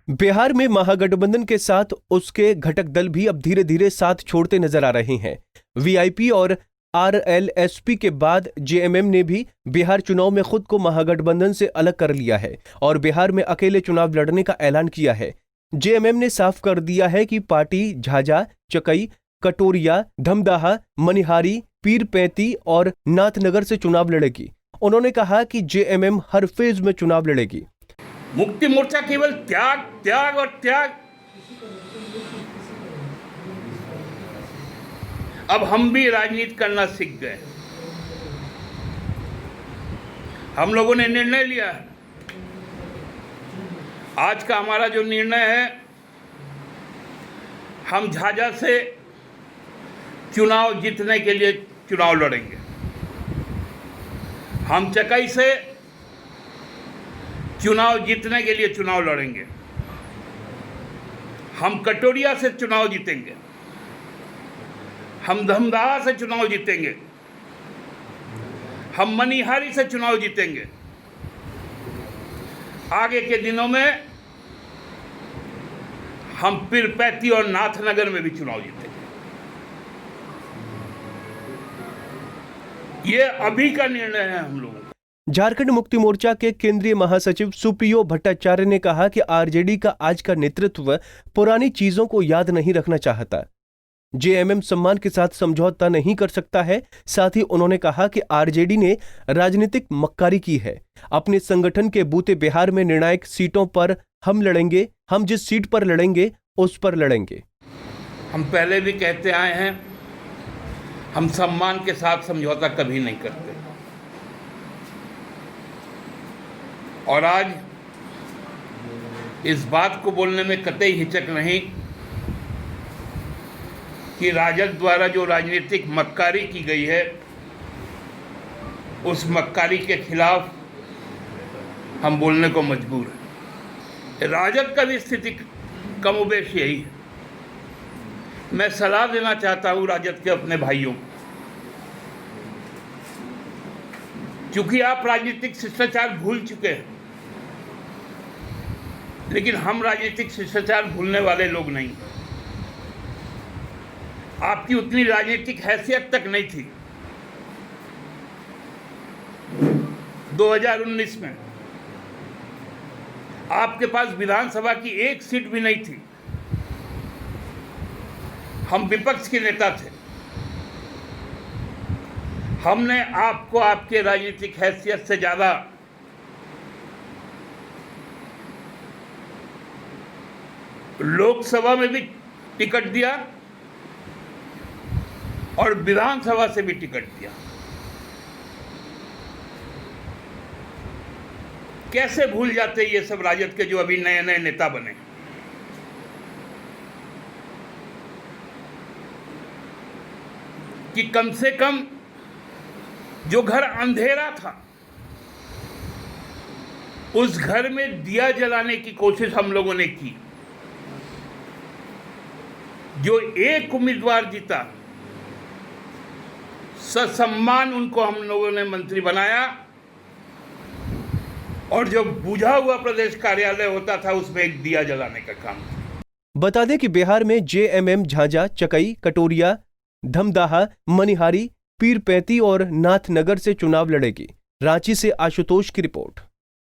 बिहार में महागठबंधन के साथ उसके घटक दल भी अब धीरे धीरे साथ छोड़ते नजर आ रहे हैं। वीआईपी और आरएलएसपी के बाद जेएमएम ने भी बिहार चुनाव में खुद को महागठबंधन से अलग कर लिया है और बिहार में अकेले चुनाव लड़ने का ऐलान किया है। जेएमएम ने साफ कर दिया है कि पार्टी झाझा, चकई, कटोरिया, धमदाहा, मनिहारी, पीरपैंती और नाथनगर से चुनाव लड़ेगी। उन्होंने कहा कि जेएमएम हर फेज में चुनाव लड़ेगी। मुक्ति मोर्चा केवल त्याग त्याग और त्याग। अब हम भी राजनीति करना सीख गए। हम लोगों ने निर्णय लिया है। आज का हमारा जो निर्णय है, हम झाझा से चुनाव जीतने के लिए चुनाव लड़ेंगे। हम चकई से चुनाव जीतने के लिए चुनाव लड़ेंगे। हम कटोरिया से चुनाव जीतेंगे। हम धमदाहा से चुनाव जीतेंगे। हम मनिहारी से चुनाव जीतेंगे। आगे के दिनों में हम पीरपैंती और नाथनगर में भी चुनाव जीतेंगे। ये अभी का निर्णय है हम लोगों का। झारखंड मुक्ति मोर्चा के केंद्रीय महासचिव सुप्रियो भट्टाचार्य ने कहा कि आरजेडी का आज का नेतृत्व पुरानी चीजों को याद नहीं रखना चाहता। जेएमएम सम्मान के साथ समझौता नहीं कर सकता है। साथ ही उन्होंने कहा कि आरजेडी ने राजनीतिक मक्कारी की है। अपने संगठन के बूते बिहार में निर्णायक सीटों पर हम लड़ेंगे। हम जिस सीट पर लड़ेंगे उस पर लड़ेंगे। हम पहले भी कहते आए हैं, हम सम्मान के साथ समझौता कभी नहीं करते। और आज इस बात को बोलने में कतई हिचक नहीं कि राजद द्वारा जो राजनीतिक मक्कारी की गई है, उस मक्कारी के खिलाफ हम बोलने को मजबूर हैं। राजद का भी स्थिति कमोबेश यही है। मैं सलाह देना चाहता हूं राजद के अपने भाइयों को, क्योंकि आप राजनीतिक शिष्टाचार भूल चुके हैं, लेकिन हम राजनीतिक शिष्टाचार भूलने वाले लोग नहीं। आपकी उतनी राजनीतिक हैसियत तक नहीं थी 2019 में। आपके पास विधानसभा की एक सीट भी नहीं थी। हम विपक्ष के नेता थे। हमने आपको आपके राजनीतिक हैसियत से ज्यादा लोकसभा में भी टिकट दिया और विधानसभा से भी टिकट दिया। कैसे भूल जाते ये सब राजद के जो अभी नए नए नेता बने। कि कम से कम जो घर अंधेरा था, उस घर में दिया जलाने की कोशिश हम लोगों ने की। जो एक उम्मीदवार जीता, ससम्मान उनको हम लोगों ने मंत्री बनाया, और जो बुझा हुआ प्रदेश कार्यालय होता था उसमें एक दिया जलाने का काम। बता दें कि बिहार में जेएमएम झाझा, चकई, कटोरिया, धमदाहा, मनिहारी, पीरपैंती और नाथनगर से चुनाव लड़ेगी। रांची से आशुतोष की रिपोर्ट।